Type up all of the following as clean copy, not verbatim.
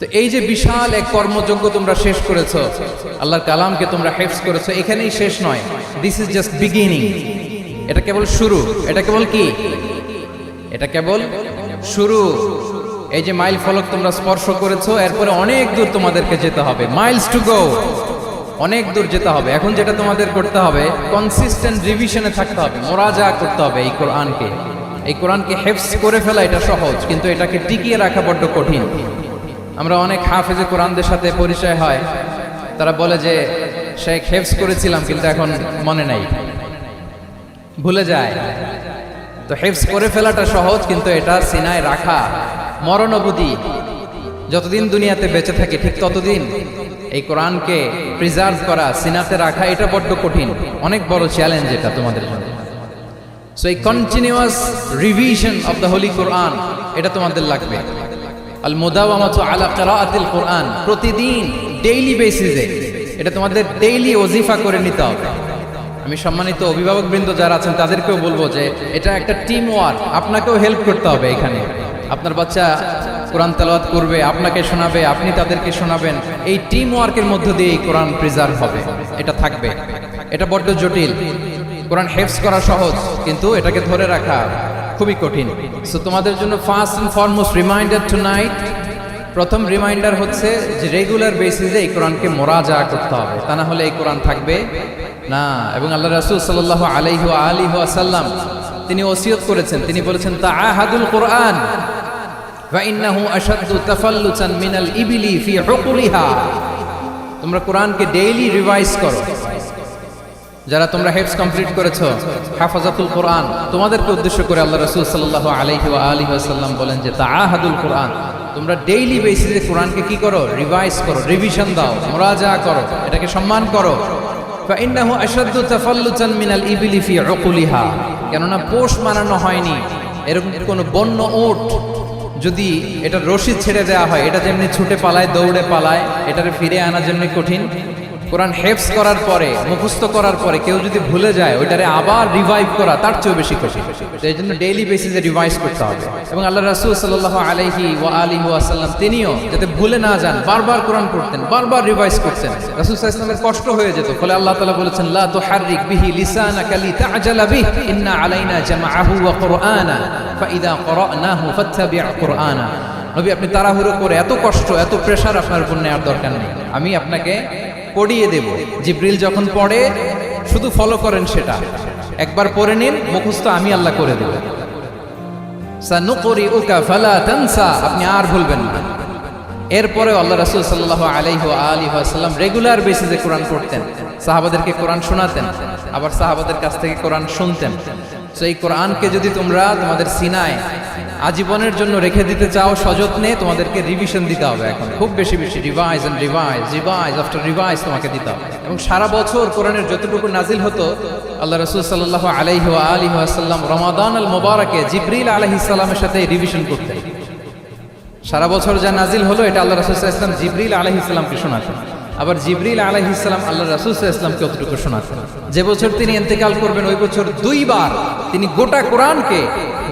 তো এই যে বিশাল এক কর্মযজ্ঞ তোমরা শেষ করেছো, আল্লাহর কালামকে তোমরা হেফজ করেছো, এখানেই শেষ নয়। This is just beginning. এটা কেবল শুরু। এটা কেবল কি? এটা কেবল শুরু। এই যে মাইল ফলক তোমরা স্পর্শ করেছো, এরপরে অনেক দূর তোমাদেরকে যেতে হবে। মাইলস টু গো, অনেক দূর যেতে হবে। এখন যেটা তোমাদের করতে হবে, কনসিস্টেন্ট রিভিশনে থাকতে হবে, মোরাজা করতে হবে এই কোরআনকে। এই কোরআনকে হেফজ করে ফেলা এটা সহজ, কিন্তু এটাকে টিকিয়ে রাখা বড্ড কঠিন। আমরা অনেক হাফেজে কোরআনদের সাথে পরিচয় হয়, তারা বলে যে শেখ হেফজ করেছিলাম কিন্তু এখন মনে নাই, ভুলে যায়। তো হেফজ করে ফেলাটা সহজ, কিন্তু এটা সিনায় রাখা মরণ অবধি, যতদিন দুনিয়াতে বেঁচে থাকে ঠিক ততদিন এই কোরআনকে প্রিজার্ভ করা, সিনাতে রাখা, এটা বড্ড কঠিন, অনেক বড় চ্যালেঞ্জ এটা তোমাদের জন্য। সো এই continuous revision of the holy Quran, এটা তোমাদের লাগবে। আল মুদাওয়ামাতু আলা কিরাআতিল কোরআন, প্রতিদিন ডেইলি বেসিসে এটা তোমাদের ডেইলি ওজিফা করে নিতে হবে। আমি সম্মানিত অভিভাবকবৃন্দ যারা আছেন তাদেরকেও বলবো যে এটা একটা টিম ওয়ার্ক, আপনাকেও হেল্প করতে হবে এখানে। আপনার বাচ্চা কোরআন তেলাওয়াত করবে, আপনাকে শোনাবে, আপনি তাদেরকে শোনাবেন। এই টিম ওয়ার্কের মধ্য দিয়ে এই কোরআন প্রিজার্ভ হবে, এটা থাকবে। এটা বড্ড জটিল। কোরআন হেফজ করা সহজ, কিন্তু এটাকে ধরে রাখা খুবই কঠিন। সো তোমাদের জন্য first and foremost reminder tonight, প্রথম রিমাইন্ডার হচ্ছে যে রেগুলার বেসিসে এই কোরআনকে মোরাজা করতে হবে, তা না হলে এই কোরআন থাকবে না। এবং আল্লাহ রাসূল সাল্লাল্লাহু আলাইহি ওয়া আলিহি ওয়াসাল্লাম তিনি ওসিয়ত করেছেন, তিনি বলেছেন তাআহাদুল কোরআন ওয়া ইন্নাহু আশাদ্দু তাফাল্লুতান মিনাল ইবিলি ফি উকুলিহা। তোমরা কোরআনকে ডেইলি রিভাইজ করো। যারা তোমরা হেফজ কমপ্লিট করেছো, হাফাজাতুল কোরআন, তোমাদেরকে উদ্দেশ্য করে আল্লাহ রাসূল সাল্লাল্লাহু আলাইহি ওয়া আলিহি ওয়াসাল্লাম বলেন যে তাআহাদুল কোরআন, তোমরা ডেইলি বেসিসে কোরআনকে কি করো? রিভাইজ করো, রিভিশন দাও, মুরাজা করো, এটাকে সম্মান করো। ফাইন্নাহু আশাদ্দু তাফাল্লুতান মিনাল ইবিলি ফি উকুলিহা, কেননা পোষ মানানো হয়নি এরকম কোনো বন্য উট যদি এটা রশি ছেড়ে দেওয়া হয়, এটা যেমনি ছুটে পালায়, দৌড়ে পালায়, এটারে ফিরে আনার জন্য কঠিন। কোরআন হেফজ করার পরে, মুখস্থ করার পরে কেউ যদি ভুলে যায়, ওইটারে আবার রিভাইভ করা তার চেয়েও বেশি কঠিন। এই জন্য ডেইলি বেসিসে রিভাইজ করতে হবে। এবং আল্লাহ রাসূল সাল্লাল্লাহু আলাইহি ওয়া আলিহি ওয়াসাল্লাম তিনিও যাতে ভুলে না যান, বারবার কোরআন পড়তেন, বারবার রিভাইজ করতেন। রাসূল সাল্লাল্লাহু আলাইহি ওয়াসাল্লামের কষ্ট হয়ে যেত, ফলে আল্লাহ তাআলা বলেছেন লা তুহাররিক বিহি লিসানাকা লিতা'জালা বিহি ইন্না আলাইনা জামাআহু ওয়া কুরআনা ফাইদা ক্বরানাহু ফাত্তাবি' কুরআনা। নবী, আপনি তাড়াহুড়ো করে, এত কষ্ট, এত প্রেসার আপনার উপর নেওয়ার দরকার নেই, আমি আপনাকে পড়িয়ে দেব। জিবরিল যখন পড়ে শুধু ফলো করেন, সেটা একবার পড়ে নিন, মুখস্থ আমি আল্লাহ করে দেব। সানুকরিউকা ফালা তানসা, আপনি আর ভুলবেন না। এরপরে আল্লাহ রাসূল সাল্লাল্লাহু আলাইহি ওয়া আলিহি ওয়াসাল্লাম রেগুলার বেসিসে কোরআন পড়তেন, সাহাবাদেরকে কোরআন শোনাতেন, আবার সাহাবাদের কাছ থেকে কোরআন শুনতেন। সো এই কোরআনকে যদি তোমরা তোমাদের সিনায় আজীবনের জন্য রেখে দিতে চাও সযত্নে, তোমাদেরকে রিভিশন দিতে হবে। এখন খুব বেশি বেশি revise and revise, revise after revise তোমাকে দিতে হবে। এবং সারা বছর কোরআনের যতটুকু নাজিল হতো, আল্লাহ রাসূল সাল্লাল্লাহু আলাইহি ওয়া আলিহি ওয়াসাল্লাম রমাদান আল মুবারাকে জিবরিল আলাইহিস সালামের সাথে রিভিশন করতেন। সারা বছর যা নাজিল হলো, এটা আল্লাহ রাসূল সাল্লাল্লাহু আলাইহি ওয়াসাল্লাম জিবরিল আলাইহিস সালামকে শোনাতেন, আবার জিবরিল আলাইহিস সালাম আল্লাহ রাসূল সাল্লাল্লাহু আলাইহি ওয়াসাল্লামকে অতটুকু শোনাতেন। যে বছর তিনি ইন্তেকাল করবেন, ওই বছর দুইবার তিনি গোটা কোরআনকে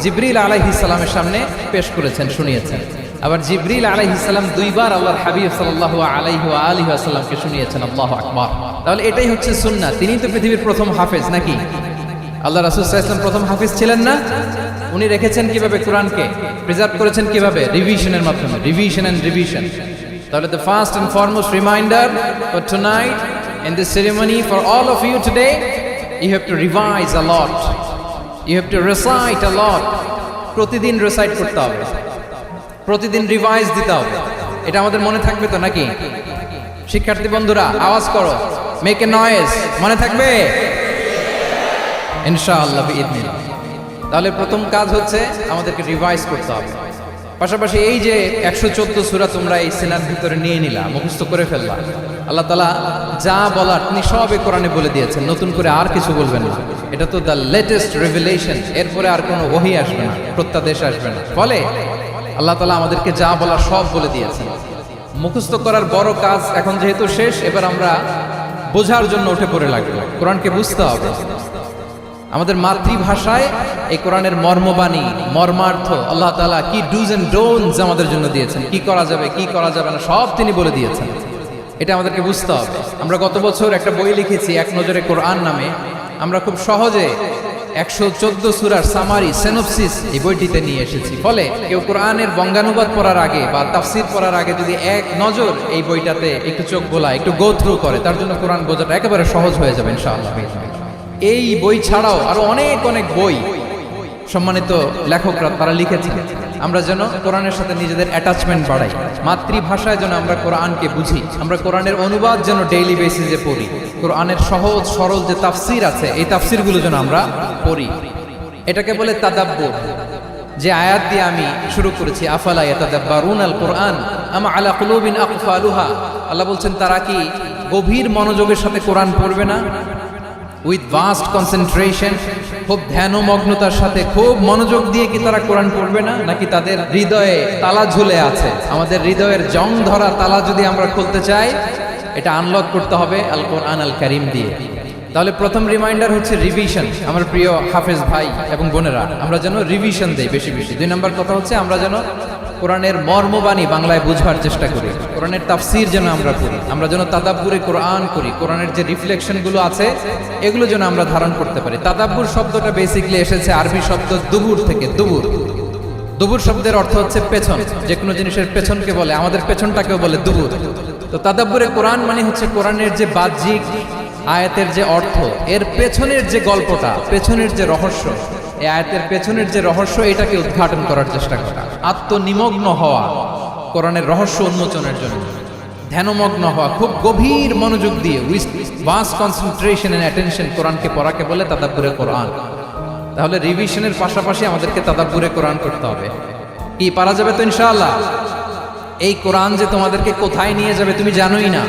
জিবরিল আলাইহিস সালামের সামনে পেশ করেছেন, শুনিয়েছেন। আবার জিবরিল আলাইহিস সালাম দুইবার আল্লাহর হাবিব সাল্লাল্লাহু আলাইহি ওয়া আলিহি ওয়াসাল্লামকে শুনিয়েছেন। আল্লাহু আকবার। তাহলে এটাই হচ্ছে সুন্নাহ। তিনি তো পৃথিবীর প্রথম হাফেজ নাকি? আল্লাহ রাসূল সাল্লাল্লাহু আলাইহি ওয়াসাল্লাম প্রথম হাফেজ ছিলেন না? উনি রেখেছেন কিভাবে? কোরআনকে প্রিজার্ভ করেছেন কিভাবে? রিভিশনের মাধ্যমে, রিভিশন এন্ড রিভিশন। তাহলে the first and foremost reminder for tonight in this ceremony for all of you today, you have to revise a lot, you have to recite a lot. প্রতিদিন recite করতে হবে, প্রতিদিন revise দিতে হবে। এটা আমাদের মনে থাকবে তো নাকি? শিক্ষার্থী বন্ধুরা আওয়াজ করো, মেক এ নয়েজ। মনে থাকবে ইনশাআল্লাহ বিইذنিল্লাহ। তাহলে প্রথম কাজ হচ্ছে আমাদেরকে রিভাইজ করতে হবে। পাশাপাশি এই যে 114 সূরা তোমরা এই সিনার ভিতরে নিয়ে নিলা, মুখস্থ করে ফেললা, আল্লাহ তাআলা যা বলার তিনি সব এই কোরআনে বলে দিয়েছেন, নতুন করে আর কিছু বলবেন না। এটা তো দ্য লেটেস্ট রিভিলেশন, এরপরে আর কোনো ওহী আসবে না, প্রত্যাদেশ আসবে না। ফলে আল্লাহ তাআলা আমাদেরকে যা বলার সব বলে দিয়েছেন। মুখস্থ করার বড় কাজ এখন যেহেতু শেষ, এবার আমরা বোঝার জন্য উঠে পড়ে লাগবে। কোরআনকে বুঝতে হবে, আমাদের মাতৃভাষায় এই কোরআনের মর্মবাণী, মর্মার্থ, আল্লাহ তাআলা কি ডুজ এন্ড ডোন্টস আমাদের জন্য দিয়েছেন, কি করা যাবে কি করা যাবে না সব তিনি বলে দিয়েছেন। এটা আমাদেরকে বুঝতে হবে। আমরা গত বছর একটা বই লিখেছি এক নজরে কোরআন নামে। আমরা খুব সহজে 114 সূরার সামারি সিনপসিস এই বইটিতে নিয়ে এসেছি। ফলে কেউ কোরআনের বঙ্গানুবাদ পড়ার আগে বা তাফসীর পড়ার আগে যদি এক নজর এই বইটাতে একটু চোখ বোলায়, একটু গো থ্রু করে, তার জন্য কোরআন বোঝাটা একেবারে সহজ হয়ে যাবে ইনশাআল্লাহ। এই বই ছাড়াও আরো অনেক অনেক বই সম্মানিত লেখকরা তারা লিখেছেন। আমরা যেন কোরআনের সাথে নিজেদের অ্যাটাচমেন্ট বাড়াই, মাতৃভাষায় যেন আমরা কোরআনকে বুঝি, আমরা কোরআনের অনুবাদ যেন ডেইলি বেসিসে পড়ি, কোরআনের সহজ সরল যে তাফসির আছে এই তাফসিরগুলো যেন আমরা পড়ি। এটাকে বলে তাদাব্বুর। যে আয়াত দিয়ে আমি শুরু করেছি, আফালা ইয়াতাদাব্বারুনাল কুরআন আম আলা কুলুবিন আকফালুহা, আল্লাহ বলছেন তারা কি গভীর মনোযোগের সাথে কোরআন পড়বে না, উইথ ভাস্ট কনসেন্ট্রেশন, খুব ধ্যানমগ্নতার সাথে খুব মনোযোগ দিয়ে কি তারা কোরআন পড়বে না, নাকি তাদের হৃদয়ে তালা ঝুলে আছে? আমাদের হৃদয়ের জং ধরা তালা যদি আমরা খুলতে চাই, এটা আনলক করতে হবে আল কোরআন আল কারীম দিয়ে। তাহলে প্রথম রিমাইন্ডার হচ্ছে রিভিশন। আমার প্রিয় হাফেজ ভাই এবং বোনেরা, আমরা যেন রিভিশন দেই বেশি বেশি। 2 নম্বর কথা হচ্ছে আমরা যেন কোরআনের মর্মবাণী বাংলায় বুঝবার চেষ্টা করি, কোরআনের তাফসীর যেন আমরা করি, আমরা যেন তাদাব্বুরে কোরআন করি, কোরআনের যে রিফ্লেকশনগুলো আছে এগুলো যেন আমরা ধারণ করতে পারি। তাদাব্বুর শব্দটা বেসিক্যালি এসেছে আরবি শব্দ দুবুর থেকে। দুবুর, দুবুর শব্দের অর্থ হচ্ছে পেছন, যে কোনো জিনিসের পেছনকে বলে, আমাদের পেছনটাকেও বলে দুবুর। তো তাদাব্বুরে কোরআন মানে হচ্ছে কোরআনের যে বাহ্যিক আয়াতের যে অর্থ, এর পেছনের যে গল্পটা, পেছনের যে রহস্য, এই আয়াতের পেছনের যে রহস্য, এটাকে উদ্ঘাটন করার চেষ্টা করা, আত্মনিমগ্ন হওয়া কোরআনের রহস্য উন্মোচনের জন্য, ধ্যানমগ্ন হওয়া, খুব গভীর মনোযোগ দিয়ে with vast concentration and attention কোরআনকে পড়াকে বলে তাদাব্বুরে কোরআন। তাহলে রিভিশনের পাশাপাশি আমাদেরকে তাদাব্বুরে কোরআন করতে হবে। কি পারা যাবে তো ইনশাআল্লাহ? এই কোরআন যে তোমাদেরকে কোথায় নিয়ে যাবে তুমি জানোই না,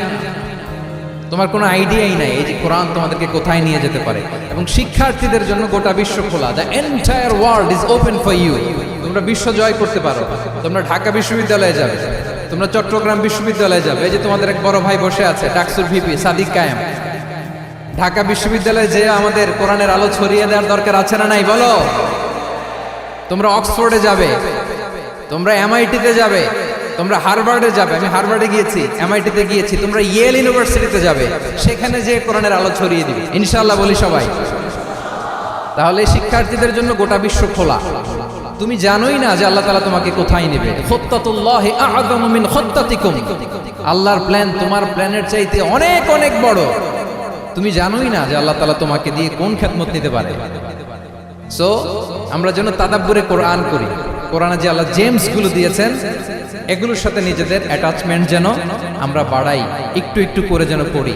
তোমার কোনো আইডিয়াই নাই এই যে কোরআন তোমাদেরকে কোথায় নিয়ে যেতে পারে। এবং শিক্ষার্থীদের জন্য গোটা বিশ্ব খোলা, the entire world is open for you. তোমরা বিশ্ব জয় করতে পারো, তোমরা ঢাকা বিশ্ববিদ্যালয়ে যাবে, তোমরা চট্টগ্রাম বিশ্ববিদ্যালয়ে যাবে। এই যে তোমাদের এক বড় ভাই বসে আছে ডাকসুর ভিপি সাদিক কায়েম, ঢাকা বিশ্ববিদ্যালয়ে যে আমাদের কোরআনের আলো ছড়িয়ে দেওয়ার দরকার আছে না নাই বলো? তোমরা অক্সফোর্ডে যাবে, তোমরা এমআইটিতে যাবে, তোমরা হার্ভার্ডে যাবে, আমি হার্ভার্ডে গিয়েছি, এমআইটিতে গিয়েছি, তোমরা ইয়েল ইউনিভার্সিটিতে যাবে, সেখানে যে কোরআনের আলো ছড়িয়ে দিবে ইনশাআল্লাহ বলি সবাই। তাহলে শিক্ষার্থীদের জন্য গোটা বিশ্ব খোলা। তুমি জানোই না যে আল্লাহ তাআলা তোমাকে কোথায় নেবে। খুত্তাতুল্লাহি আ'যামু মিন খুত্তাতিকুম, আল্লাহর প্ল্যান তোমার প্ল্যানের চাইতে অনেক অনেক বড়। তুমি জানোই না যে আল্লাহ তাআলা তোমাকে দিয়ে কোন খেদমত নিতে পারে। সো আমরা যেন তাদাব্বুরে কোরআন করি, কোরআনে যে আল্লাহ জেমস গুলো দিয়েছেন এগুলোর সাথে নিজেদের অ্যাটাচমেন্ট যেন আমরা বাড়াই, একটু একটু করে যেন পড়ি।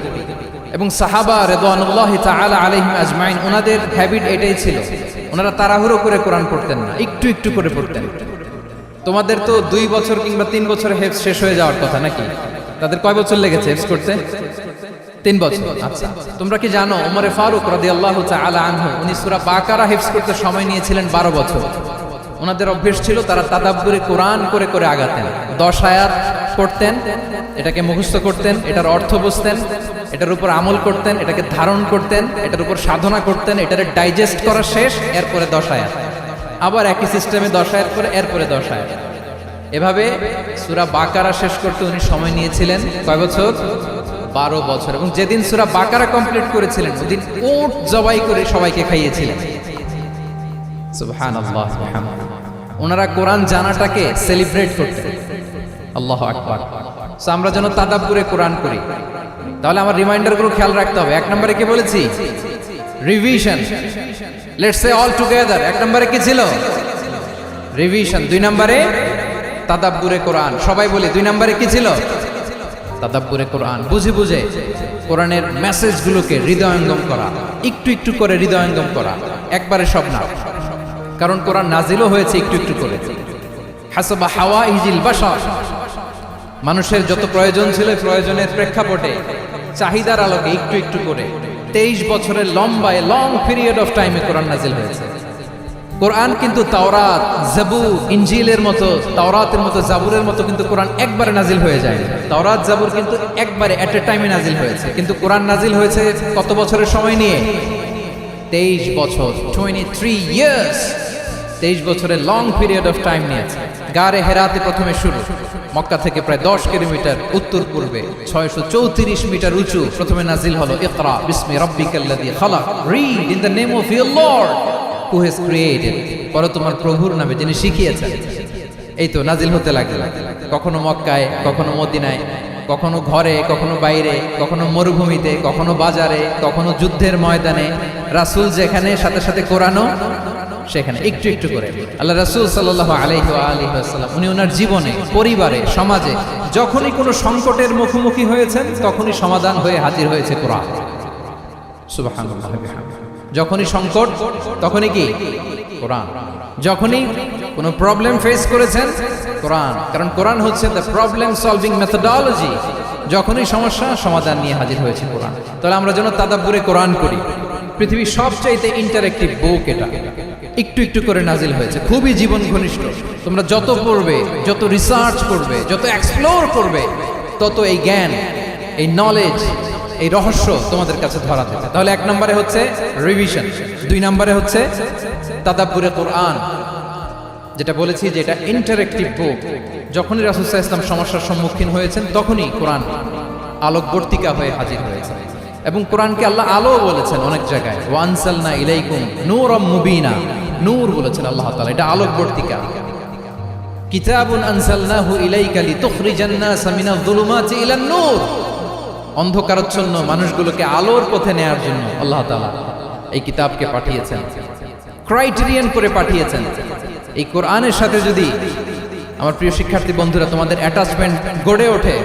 এবং সাহাবা রিদওয়ানুল্লাহি তাআলা আলাইহিম আজমাইন, ওনাদের হ্যাবিট এটাই ছিল, ওনারা তাড়াহুড়ো করে কোরআন পড়তেন না, একটু একটু করে পড়তেন। তোমাদের তো 2 বছর কিংবা 3 বছরে হেফজ শেষ হয়ে যাওয়ার কথা নাকি? তাদের কয় বছর লেগেছে হেফজ করতে? 3 বছর। আচ্ছা, তোমরা কি জানো ওমর ফারুক রাদিয়াল্লাহু তাআলা আনহু উনি সূরা বাকারা হেফজ করতে সময় নিয়েছিলেন 12 বছর। ওনাদের অভ্যেস ছিল তারা তাদাব্বুরে কোরআন করে করে আগাতেন। 10 আয়াত পড়তেন, এটাকে মুখস্থ করতেন, এটার অর্থ বুঝতেন, এটার উপর আমল করতেন, এটাকে ধারণ করতেন, এটার উপর সাধনা করতেন, এটারে ডাইজেস্ট করা শেষ, এরপরে 10 আয়াত, আবার একই সিস্টেমে 10 আয়াত করে এরপরে 10 আয়াত। এভাবে সূরা বাকারা শেষ করতে উনি সময় নিয়েছিলেন কয় বছর? 12 বছর। এবং যেদিন সূরা বাকারা কমপ্লিট করেছিলেন ওদিন উট জবাই করে সবাইকে খাইয়েছিলেন। সুবহানাল্লাহ, সুবহানাল্লাহ। ওনারা কোরআন জানাটাকে সেলিব্রেট করতেন। আল্লাহু আকবার। সো আমরা যেন তাদাব্বুরে কোরআন করি। তাহলে আমার রিমাইন্ডারগুলো খেয়াল রাখতে হবে। 1 নম্বরে কি বলেছি? Revision. Let's say all together. 1 নম্বরে কি ছিল? রিভিশন। 2 নম্বরে তাদাব্বুরে কোরআন। সবাই বলি 2 নম্বরে কি ছিল? তাদাব্বুরে কোরআন। বুঝে বুঝে কোরআনের মেসেজগুলোকে হৃদয়ঙ্গম করা, একটু একটু করে হৃদয়ঙ্গম করা, একবারে সব না। কারণ কোরআন নাজিলও হয়েছে একটু একটু করে। হাসাবা হাওয়াইজিল বাশার, মানুষের যত প্রয়োজন ছিল প্রয়োজনের প্রেক্ষাপটে চাহিদার আলোকে একটু একটু করে 23 বছরের লম্বায় লং পিরিয়ড অফ টাইমে কোরআন নাজিল হয়েছে। কোরআন কিন্তু তাওরাত, জাবুর, ইনজিলের মতো, তাওরাতের মতো, জাবুরের মতো কিন্তু কোরআন একবারে নাজিল হয়ে যায়। তাওরাত, জাবুর কিন্তু একবারে এট এ টাইমে নাজিল হয়েছে, কিন্তু কোরআন নাজিল হয়েছে কত বছরের সময় নিয়ে? 23 বছর, 23 years। 23 বছরের লং পিরিয়ড অফ টাইম নিয়েছে। গারে হেরাতে প্রথমে শুরু, মক্কা থেকে প্রায় 10 কিলোমিটার উত্তর পূর্বে 634 মিটার উঁচু প্রথমে নাজিল হলো ইকরা বিসমি রাব্বিকাল্লাযী খালাক, read in the name of your lord who has created, পড়ো তোমার প্রভুর নামে যিনি শিখিয়েছেন। এই তো নাজিল হতে লাগলো, কখনো মক্কায়, কখনো মদিনায়, কখনো ঘরে, কখনো বাইরে, কখনো মরুভূমিতে, কখনো বাজারে, কখনো যুদ্ধের ময়দানে। রাসূল যেখানে, সাথে সাথে কোরআনও সেখানে, একটু একটু করে। আল্লাহ রাসূল সাল্লাল্লাহু আলাইহি ওয়া আলিহি ওয়াসাল্লাম উনি ওনার জীবনে, পরিবারে, সমাজে যখনই কোনো সংকটের মুখোমুখি হয়েছেন তখনই সমাধান হয়ে হাজির হয়েছে কোরআন। সুবহানাল্লাহ বিহামদিহি। যখনই সংকট তখনই কি কোরআন, যখনই কোনো প্রবলেম ফেস করেছেন কোরআন, কারণ কোরআন হচ্ছে দ্য প্রবলেম সলভিং মেথোডোলজি। যখনই সমস্যা সমাধান নিয়ে হাজির হয়েছে কোরআন। তাহলে আমরা যেন তাদাব্বুরে কোরআন করি। পৃথিবীর সবচাইতে ইন্টারেক্টিভ বুক এটা, একটু একটু করে নাজিল হয়েছে, খুবই জীবন ঘনিষ্ঠ। তোমরা যত পড়বে, যত রিসার্চ করবে, যত এক্সপ্লোর করবে, তত এই জ্ঞান, এই নলেজ, এই রহস্য তোমাদের কাছে ধরা দেবে। তাহলে 1 নম্বরে হচ্ছে রিভিশন, 2 নম্বরে হচ্ছে তাদাব্বুরে কোরআন, যেটা বলেছি যে এটা ইন্টারেক্টিভ বুক। যখনই রাসূল সাল্লাল্লাহু আলাইহি ওয়াসাল্লাম সমস্যার সম্মুখীন হয়েছেন তখনই কোরআন আলোকবর্তিকা হয়ে হাজির হয়েছে। এবং কোরআনকে আল্লাহ আলো বলেছেন অনেক জায়গায়, ওয়া আনসালনা ইলাইকুম নূরাম মুবিনা, নূর বলেছেন আল্লাহ তাআলা, এটা আলোকবর্তিকা। কিতাবুন আনসালনাহু ইলাইকা লিতুখরিজান নাসা মিনাজ যুলুমাতি ইলান নূর, অন্ধকারাচ্ছন্ন মানুষগুলোকে আলোর পথে নেয়ার জন্য আল্লাহ তাআলা এই কিতাবকে পাঠিয়েছেন, ক্রাইটেরিয়ান করে পাঠিয়েছেন। এই কোরআনের সাথে যদি আমার প্রিয় শিক্ষার্থী বন্ধুরা তোমাদের অ্যাটাচমেন্ট গড়ে ওঠে,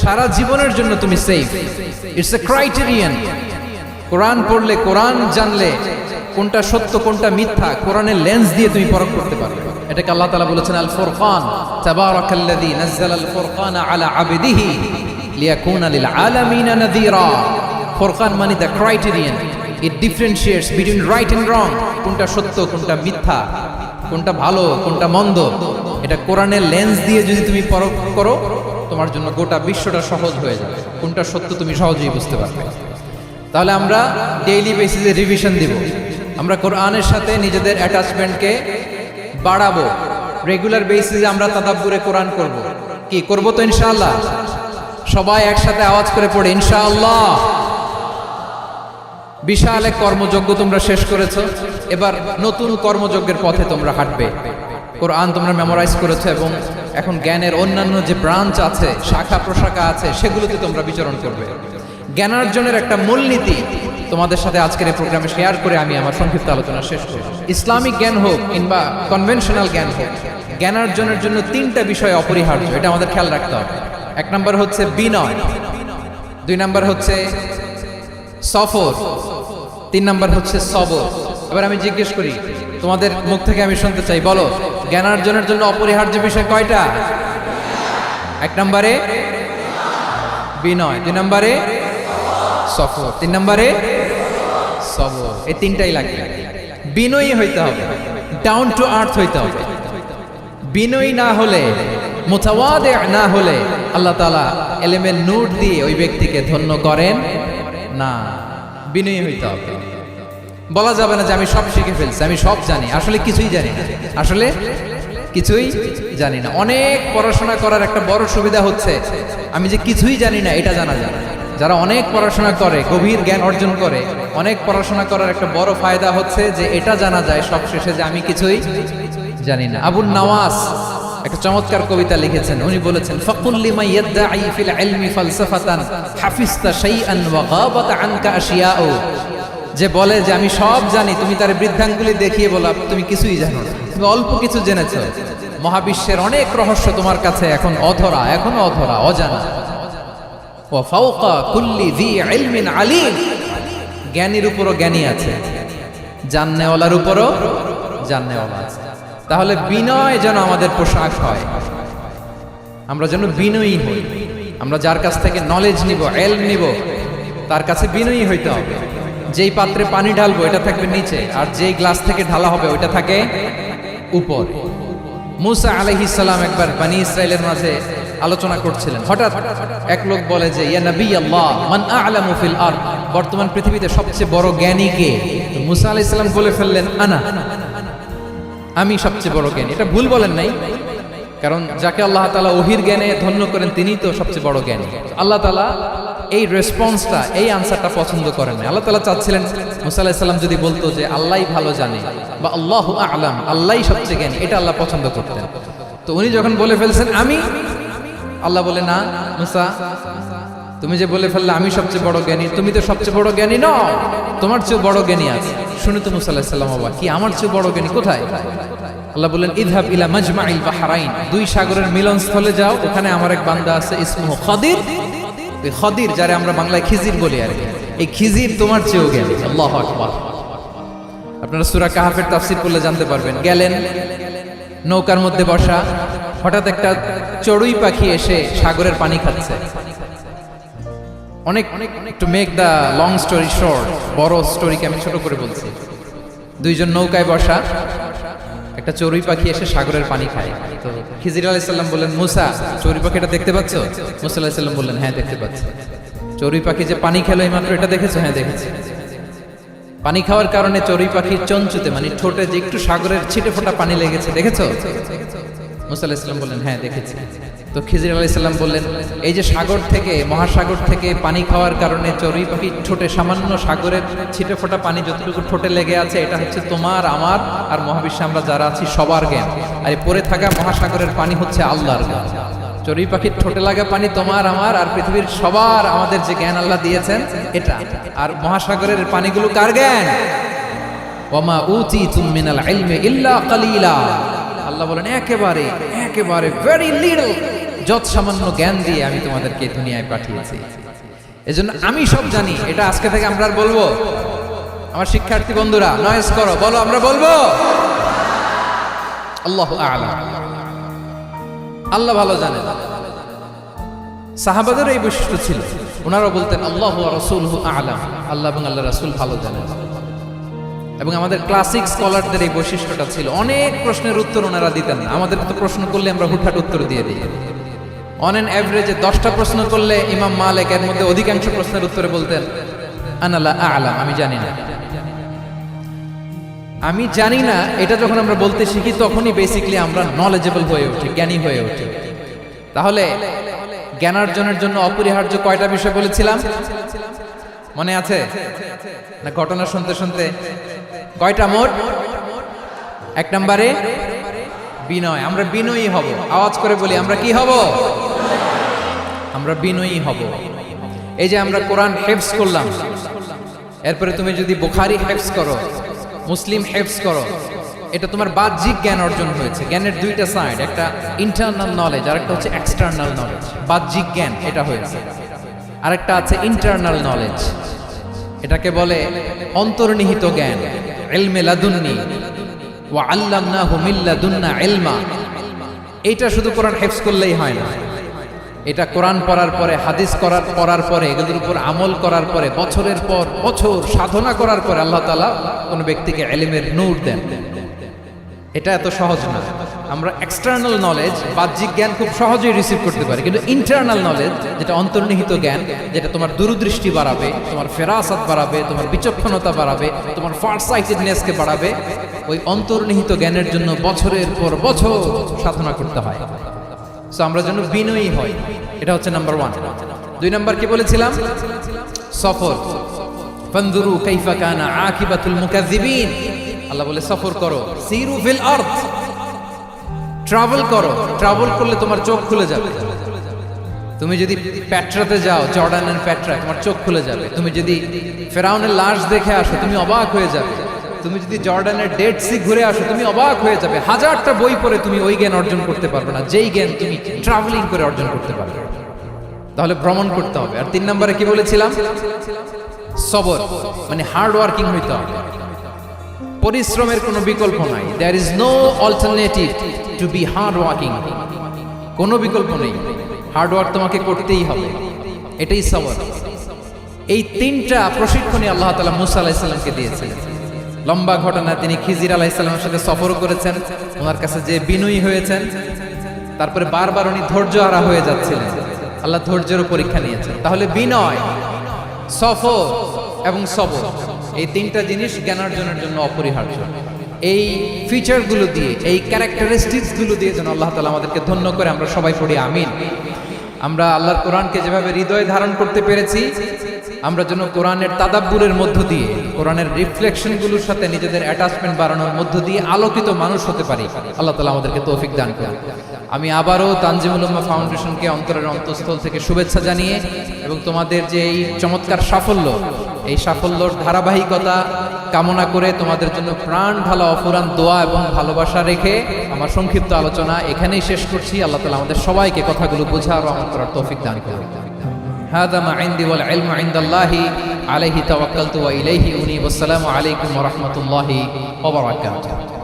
সারা জীবনের জন্য তুমি সেফ। It's a criterion. কোরআন পড়লে, কোরআন জানলে কোনটা সত্য কোনটা মিথ্যা কোরআনের লেন্স দিয়ে তুমি পরখ করতে পারবে। এটাকে আল্লাহ তাআলা বলেছেন আল ফুরকান, তাবারাকাল্লাযী নাযালাল ফুরকানা আলা আবদিহি লিয়াকুনা লিল আলামিনা নাযীরা। ফুরকান মানে the criterion, it differentiates between right and wrong, কোনটা সত্য কোনটা মিথ্যা, কোনটা ভালো কোনটা মন্দ। এটা কোরআনের লেন্স দিয়ে যদি তুমি পরখ করো, তোমার জন্য গোটা বিশ্বটা সহজ হয়ে যাবে, কোনটা সত্য তুমি সহজেই বুঝতে পারবে। তাহলে আমরা ডেইলি বেসিসে রিভিশন দিব, আমরা কোরআনের সাথে নিজেদের অ্যাটাচমেন্টকে বাড়াবো, রেগুলার বেসিসে আমরা তাদাব্বুরে কোরআন করব। কি করব? তো ইনশাআল্লাহ সবাই একসাথে আওয়াজ করে পড়ে ইনশাআল্লাহ। বিশাল এক কর্মযজ্ঞ তোমরা শেষ করেছো, এবার নতুন কর্মযজ্ঞের পথে তোমরা হাঁটবে। কোরআন তোমরা মেমোরাইজ করেছো এবং এখন জ্ঞানের অন্যান্য যে ব্রাঞ্চ আছে, শাখা প্রশাখা আছে, সেগুলোতে তোমরা বিচরণ করবে। জ্ঞানার্জনের একটা মূলনীতি তোমাদের সাথে আজকের এই প্রোগ্রামে শেয়ার করে আমি আমার সংক্ষিপ্ত আলোচনা শেষ করব। ইসলামিক জ্ঞান হোক কিংবা কনভেনশনাল জ্ঞান হোক, জ্ঞানার্জনের জন্য 3টা বিষয় অপরিহার্য, এটা আমাদের খেয়াল রাখতে হবে। 1 নম্বর হচ্ছে বিনয়, 2 নম্বর হচ্ছে সফর, 3 নম্বর হচ্ছে সবর। এবার আমি জিজ্ঞেস করি, তোমাদের মুখ থেকে আমি শুনতে চাই, বলো জ্ঞানার্জনের জন্য অপরিহার্য বিষয় কয়টা? 1 নম্বরে বিনয়, 2 নম্বরে সফর, 3 নম্বরে সবর। এই 3টাই লাগবে। বিনয়ী হইতে হবে, ডাউন টু আর্থ হইতে হবে। বিনয়ী না হলে, মুতাওয়াদি না হলে আল্লাহ তাআলা এলেমের নূর দিয়ে ওই ব্যক্তিকে ধন্য করেন না। বিনয়ী হইতে হবে। বলা যাবে না যে আমি সব শিখে ফেলছি, আমি সব জানি, আসলে কিছুই জানি না, আসলে কিছুই জানি না। অনেক পড়াশোনা করার একটা বড় সুবিধা হচ্ছে আমি যে কিছুই জানি না এটা জানা যায়। যারা অনেক পড়াশোনা করে, গভীর জ্ঞান অর্জন করে, অনেক পড়াশোনা করার একটা বড় ফায়দা হচ্ছে যে এটা জানা যায় সব শেষে যে আমি কিছুই জানি না। আবুল নওয়াস একটা চমৎকার কবিতা লিখেছেন, উনি বলেছেন ফাকুল লিমা ইয়াদঈ ফিল ইলমি ফালসাফাতান হাফিজতা শাইআন ওয়া গাবাত আনকা আশিয়াউ। যে বলে যে আমি সব জানি, তুমি তার বৃদ্ধাঙ্গুলি দেখিয়ে বলা তুমি কিছুই জানো না, তুমি অল্প কিছু জেনেছো। মহাবিশ্বের অনেক রহস্য তোমার কাছে এখন অধরা, এখনো অধরা, অজানা। ওয়া ফাওকা কুল্লি যী ইলমিন আলিম, জ্ঞানীর উপরও জ্ঞানী আছে, জাননেওয়ালার উপরও জাননেওয়ালা আছে। তাহলে বিনয় যেন আমাদের পোশাক হয়, আমরা যেন বিনয়ী হই। আমরা যার কাছ থেকে নলেজ নিব, ইলম নিব, তার কাছে বিনয়ী হইতে হবে। যেই পাত্রে পানি ঢালবো এটা থাকবে নিচে, আর যেই গ্লাস থেকে ঢালা হবে ওইটা থাকে উপরে। মুসা আলাইহিস সালাম একবার বনি ইসরাইলের মাঝে আলোচনা করছিলেন, হঠাৎ এক লোক বলে যে ইয়া নবী আল্লাহ মান আ'লামু ফিল আরদ, বর্তমান পৃথিবীতে সবচেয়ে বড় জ্ঞানী কে? তো মুসা আলাইহিস সালাম বলে ফেললেন আনা, আমি সবচেয়ে বড় জ্ঞানী। এটা ভুল বলেন নাই, কারণ যাকে আল্লাহ তাআলা ওহির জ্ঞানে ধন্য করেন তিনিই তো সবচেয়ে বড় জ্ঞানী। আল্লাহ তাআলা এই রেসপন্সটা, এই আনসারটা পছন্দ করেন না। আল্লাহ তাআলা চাচ্ছিলেন মুসা আলাইহিস সালাম যদি বলতো যে আল্লাহই ভালো জানে বা আল্লাহু আ'লাম, আল্লাহই সবচেয়ে জ্ঞানী, এটা আল্লাহ পছন্দ করতেন। তো উনি যখন বলে ফেলছেন আমি, আল্লাহ বলে না মুসা, তুমি যে বলে ফেললে আমি সবচেয়ে বড় জ্ঞানী, তুমি তো সবচেয়ে বড় জ্ঞানী নও, তোমার চেয়ে বড় জ্ঞানী আছে। শুনে তো মুসা আলাইহিস সালাম অবাক, কি আমার চেয়ে বড় জ্ঞানী কোথায়? আল্লাহ বললেন ইযহাব ইলা মাজমাইল বাহরাইন, দুই সাগরের মিলনস্থলে যাও, ওখানে আমার এক বান্দা আছে ইসমুহু খাদির। এই খাদির যারে আমরা বাংলায় খিজির বলি আর কি, এই খিজির তোমার চেয়েও জ্ঞানী। আল্লাহু আকবার। আপনারা সূরা কাহফের তাফসীর পড়লে জানতে পারবেন। গেলেন, নৌকার মধ্যে বসা, হঠাৎ একটা চড়ুই পাখি এসে সাগরের পানি খাচ্ছে। অনেক to make the long story short, বড় স্টোরিকে আমি ছোট করে বলছি। দুইজন নৌকায় বসা, একটা চড়ুই পাখি এসে সাগরের পানি খায়। তো খিজির আলাইহিস সালাম বললেন মুসা, চড়ুই পাখিটা দেখতে পাচ্ছ? মুসা আলাইহিস সালাম বললেন হ্যাঁ দেখতে পাচ্ছি। চড়ুই পাখি যে পানি খেলো এইমাত্র, এটা দেখেছো? হ্যাঁ দেখেছি। পানি খাওয়ার কারণে চড়ুই পাখির চঞ্চুতে মানে ঠোঁটে যে একটু সাগরের ছিটে ফোটা পানি লেগেছে, দেখেছো? মুসা আলাইহিস সালাম বললেন হ্যাঁ দেখেছি। তো খিজির আলাইহিস সালাম বললেন এই যে সাগর থেকে, মহাসাগর থেকে পানি খাওয়ার কারণে চড়ুই পাখির ঠোঁটে সামান্য সাগরের ছিটে ফোটা পানি যতটুকু ঠোঁটে লেগে আছে, এটা হচ্ছে তোমার, আমার আর মহাবিশ্বে আমরা যারা আছি সবার জ্ঞান। আর পড়ে থাকা মহাসাগরের পানি হচ্ছে আল্লাহর জ্ঞান। চড়ুই পাখির ঠোঁটে লাগা পানি তোমার, আমার আর পৃথিবীর সবার, আমাদের যে জ্ঞান আল্লাহ দিয়েছেন এটা। আর মহাসাগরের পানিগুলো কার জ্ঞান? ওয়ামা উতিতুম মিনাল ইলমি ইল্লা কালিলা। আল্লাহ বলেন একেবারে একেবারে ভেরি লিটল, যত সামান্য জ্ঞান দিয়ে আমি তোমাদেরকে দুনিয়ায় পাঠিয়েছি। এজন্য আমি সব জানি, এটা আজকে থেকে আমরা আর বলবো? আমার শিক্ষার্থী বন্ধুরা নয়েজ করো, বলো আমরা বলবো আল্লাহু আ'লাম, আল্লাহ ভালো জানেন। সাহাবাদের এই বৈশিষ্ট্য ছিল, ওনারা বলতেন আল্লাহু ওয়া রাসূলুহু আ'লাম, আল্লাহ এবং আল্লাহর রাসূল ভালো জানেন। এবং আমাদের ক্লাসিক স্কলারদের এই বৈশিষ্ট্যটা ছিল, অনেক প্রশ্নের উত্তর ওনারা দিতেন না। আমাদের তো প্রশ্ন করলে আমরা হুটহাট উত্তর দিয়ে দিই। অন এন অ্যাভারেজে 10টা প্রশ্ন করলে ইমাম মালিক এর মধ্যে অধিকাংশ প্রশ্নের উত্তরে বলতেন আনা লা আ'লাম, আমি জানি না। আমি জানি না এটা যখন আমরা বলতে শিখি, তখনই বেসিক্যালি আমরা নলেজেবল হয়ে উঠি, জ্ঞানী হয়ে উঠি। তাহলে জ্ঞানার্জনের জন্য অপরিহার্য কয়টা বিষয় বলেছিলাম মনে আছে না? ঘটনা শুনতে শুনতে কয়টা মোট? 1 নম্বরে বিনয়। আমরা বিনয়ী হব। আওয়াজ করে বলি আমরা কি হব? আমরা বিনয়ী হব। এই যে আমরা কোরআন হেফজ করলাম, এরপরে তুমি যদি বুখারী হেফজ করো, মুসলিম হেফজ করো, এটা তোমার বাহ্যিক জ্ঞান অর্জন হয়েছে। জ্ঞানের দুইটা সাইড, একটা ইন্টারনাল নলেজ আর একটা হচ্ছে এক্সটার্নাল নলেজ। বাহ্যিক জ্ঞান এটা হয়েছে, আরেকটা আছে ইন্টারনাল নলেজ, এটাকে বলে অন্তর্নিহিত জ্ঞান। ইলমে লাদুন্নি ওয়া আল্লামনাহু মিন লাদুন্না ইলমা। এটা শুধু কোরআন হেফজ করলেই হয় না, এটা কোরআন পড়ার পরে, হাদিস পড়ার পরে, এগুলোর উপর আমল করার পরে, বছরের পর বছর সাধনা করার পরে আল্লাহ তাআলা কোন ব্যক্তিকে ইলমের নূর দেন। এটা এত সহজ না। আমরা এক্সটার্নাল নলেজ, বাহ্যিক জ্ঞান খুব সহজেই রিসিভ করতে পারি, কিন্তু ইন্টারনাল নলেজ, যেটা অন্তর্নিহিত জ্ঞান, যেটা তোমার দূরদৃষ্টি বাড়াবে, তোমার ফেরাসাত বাড়াবে, তোমার বিচক্ষণতা বাড়াবে, তোমার ফারসাইটেডনেসকে বাড়াবে, ওই অন্তর্নিহিত জ্ঞানের জন্য বছরের পর বছর সাধনা করতে হয়। সো আমরা যেন বিনয়ী হই, এটা হচ্ছে নাম্বার 1। 2 নাম্বার কি বলেছিলাম? সফর। ফানজুরু কাইফা কানা আকিবাতুল মুকাজ্জিবিন। আল্লাহ বলে সফর করো, সিরু ফিল আরদ, ট্রাভেল করো। ট্রাভেল করলে তোমার চোখ খুলে যাবে। তুমি যদি পেট্রাতে যাও, জর্ডানের পেট্রা, তোমার চোখ খুলে যাবে। তুমি যদি ফেরাউনের লাশ দেখে আসো, তুমি অবাক হয়ে যাবে। তুমি যদি জর্ডানের ডেড সি ঘুরে আসো, তুমি অবাক হয়ে যাবে। 1000টা বই পড়ে তুমি ওই জ্ঞান অর্জন করতে পারবে না, যেই জ্ঞান তুমি ট্রাভেলিং করে অর্জন করতে পারবে। তাহলে ভ্রমণ করতে হবে। আর 3 নম্বরে কি বলেছিলাম? সবর, মানে হার্ড ওয়ার্কিং হইতে হবে। পরিশ্রমের কোনো বিকল্প নাই। There is no alternative to be hard working. কোনো বিকল্প নেই, হার্ড ওয়ার্ক তোমাকে করতেই হবে, এটাই সবর। এই 3টা প্রশিক্ষণই আল্লাহ তাআলা মুসা আলাইহিস সালামকে দিয়েছিলেন। লম্বা ঘটনা, তিনি খিজির আলাইহিস সালামের সাথে সফর করেছেন, ওনার কাছে যে বিনয়ী হয়েছেন, তারপরে বারবার উনি ধৈর্যহারা হয়ে যাচ্ছিলেন, আল্লাহ ধৈর্যেরও পরীক্ষা নিয়েছেন। তাহলে বিনয়, সফর এবং সবর, এই 3টা জিনিস জ্ঞানার্জনের জন্য অপরিহার্য। এই ফিচারগুলো দিয়ে, এই ক্যারেক্টারিস্টিক্সগুলো দিয়ে যেন আল্লাহ তাআলা আমাদেরকে ধন্য করে। আমরা সবাই পড়ি আমিন। আমরা আল্লাহর কোরআনকে যেভাবে হৃদয়ে ধারণ করতে পেরেছি, আমরা যেন কোরআনের তাদাব্বুরের মধ্য দিয়ে, কোরআনের রিফ্লেকশনগুলোর সাথে নিজেদের অ্যাটাচমেন্ট বাড়ানোর মধ্য দিয়ে আলোকিত মানুষ হতে পারি। আল্লাহ তাআলা আমাদেরকে তৌফিক দান করুন। আমি আবারও তানজিমুল উম্মাহ ফাউন্ডেশনকে অন্তরের অন্তঃস্থল থেকে শুভেচ্ছা জানিয়ে এবং তোমাদের যে এই চমৎকার সাফল্য, এই সাফল্যর ধারাবাহিকতা কামনা করে তোমাদের জন্য প্রাণ ঢালা অফুরান দোয়া এবং ভালোবাসা রেখে আমার সংক্ষিপ্ত আলোচনা এখানেই শেষ করছি। আল্লাহ তাআলা আমাদের সবাইকে কথাগুলো বোঝার ও আমল করার তৌফিক দান করুন। হাদা মা ইনদি ওয়াল ইলমু ইনদাল্লাহি আলাইহি তাওয়াক্কালতু ওয়া ইলাইহি উনীব। আসসালামু আলাইকুম ওয়া রাহমাতুল্লাহি ওয়া বারাকাতুহু।